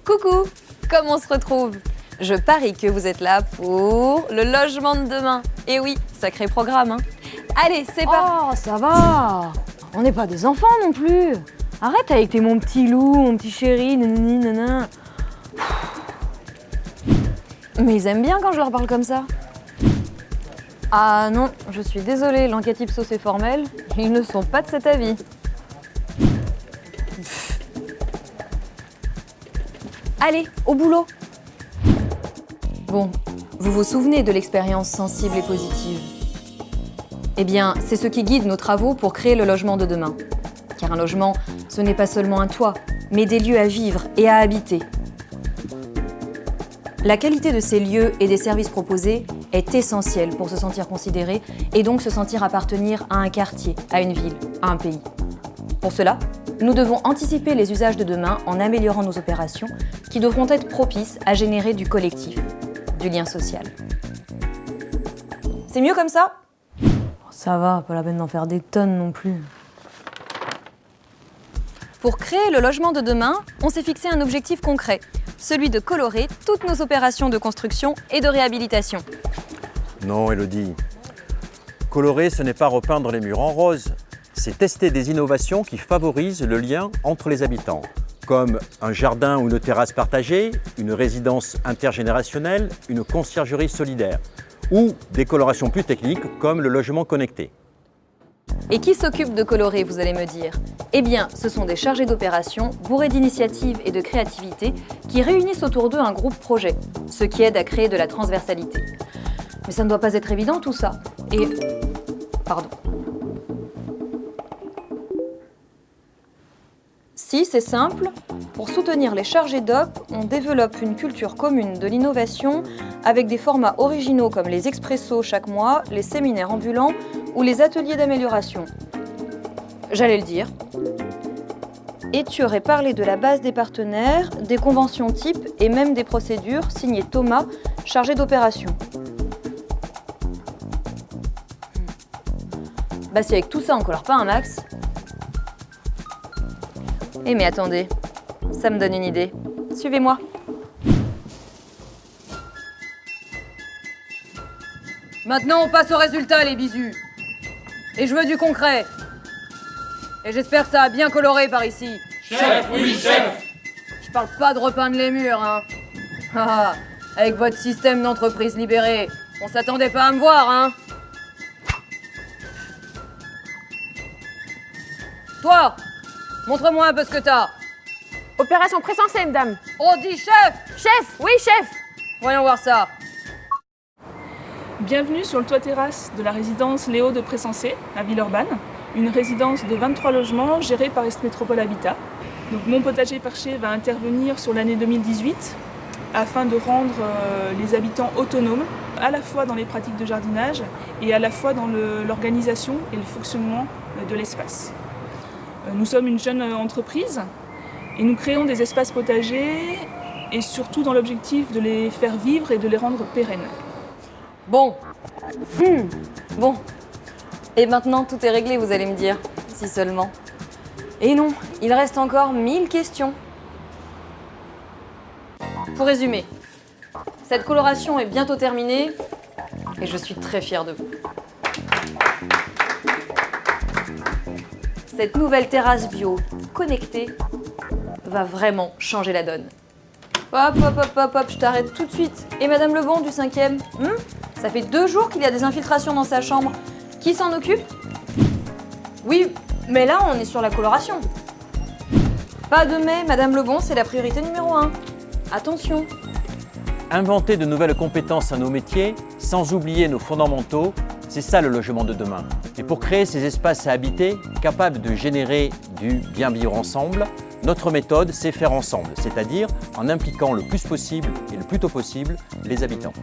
Coucou, comme on se retrouve? Je parie que vous êtes là pour le logement de demain. Et oui, sacré programme, hein. Allez, c'est parti. Oh, ça va. On n'est pas des enfants non plus. Arrête avec tes mon petit loup, mon petit chéri, nanani, nanana. Mais ils aiment bien quand je leur parle comme ça. Ah non, je suis désolée, l'enquête Ipsos est formelle. Ils ne sont pas de cet avis. Allez, au boulot. Bon, vous vous souvenez de l'expérience sensible et positive? Eh bien, c'est ce qui guide nos travaux pour créer le logement de demain. Car un logement, ce n'est pas seulement un toit, mais des lieux à vivre et à habiter. La qualité de ces lieux et des services proposés est essentielle pour se sentir considéré et donc se sentir appartenir à un quartier, à une ville, à un pays. Pour cela, nous devons anticiper les usages de demain en améliorant nos opérations qui devront être propices à générer du collectif, du lien social. C'est mieux comme ça? Ça va, pas la peine d'en faire des tonnes non plus. Pour créer le logement de demain, on s'est fixé un objectif concret, celui de colorer toutes nos opérations de construction et de réhabilitation. Non, Élodie. Colorer, ce n'est pas repeindre les murs en rose. C'est tester des innovations qui favorisent le lien entre les habitants, comme un jardin ou une terrasse partagée, une résidence intergénérationnelle, une conciergerie solidaire, ou des colorations plus techniques comme le logement connecté. Et qui s'occupe de colorer, vous allez me dire? Eh bien, ce sont des chargés d'opération, bourrés d'initiative et de créativité, qui réunissent autour d'eux un groupe projet, ce qui aide à créer de la transversalité. Mais ça ne doit pas être évident tout ça. Et... Pardon. Si, c'est simple. Pour soutenir les chargés d'op, on développe une culture commune de l'innovation avec des formats originaux comme les expressos chaque mois, les séminaires ambulants ou les ateliers d'amélioration. J'allais le dire. Et tu aurais parlé de la base des partenaires, des conventions types et même des procédures, signé Thomas, chargé d'opération. Bah si avec tout ça on colore pas un max. Eh mais attendez, ça me donne une idée. Suivez-moi. Maintenant on passe au résultat les bisous. Et je veux du concret. Et j'espère que ça a bien coloré par ici. Chef, oui, chef! Je parle pas de repeindre les murs, hein. Ah, avec votre système d'entreprise libérée, on s'attendait pas à me voir, hein. Toi, montre-moi un peu ce que t'as. Opération Pressensé, madame. On dit chef! Chef, oui, chef. Voyons voir ça. Bienvenue sur le toit-terrasse de la résidence Léo de Pressensé, à Villeurbanne. Une résidence de 23 logements gérée par Est Métropole Habitat. Donc, mon potager perché va intervenir sur l'année 2018 afin de rendre les habitants autonomes, à la fois dans les pratiques de jardinage et à la fois dans l'organisation et le fonctionnement de l'espace. Nous sommes une jeune entreprise et nous créons des espaces potagers et surtout dans l'objectif de les faire vivre et de les rendre pérennes. Bon. Bon. Et maintenant, tout est réglé, vous allez me dire. Si seulement. Et non, il reste encore 1000 questions. Pour résumer, cette coloration est bientôt terminée et je suis très fière de vous. Cette nouvelle terrasse bio connectée va vraiment changer la donne. Hop, hop, hop, hop, hop, je t'arrête tout de suite. Et Madame Lebon du 5e, ça fait 2 jours qu'il y a des infiltrations dans sa chambre. Qui s'en occupe? Oui, mais là, on est sur la coloration. Pas de mais, Madame Lebon, c'est la priorité numéro 1. Attention. Inventer de nouvelles compétences à nos métiers, sans oublier nos fondamentaux, c'est ça le logement de demain. Et pour créer ces espaces à habiter, capables de générer du bien vivre ensemble, notre méthode, c'est faire ensemble, c'est-à-dire en impliquant le plus possible et le plus tôt possible les habitants.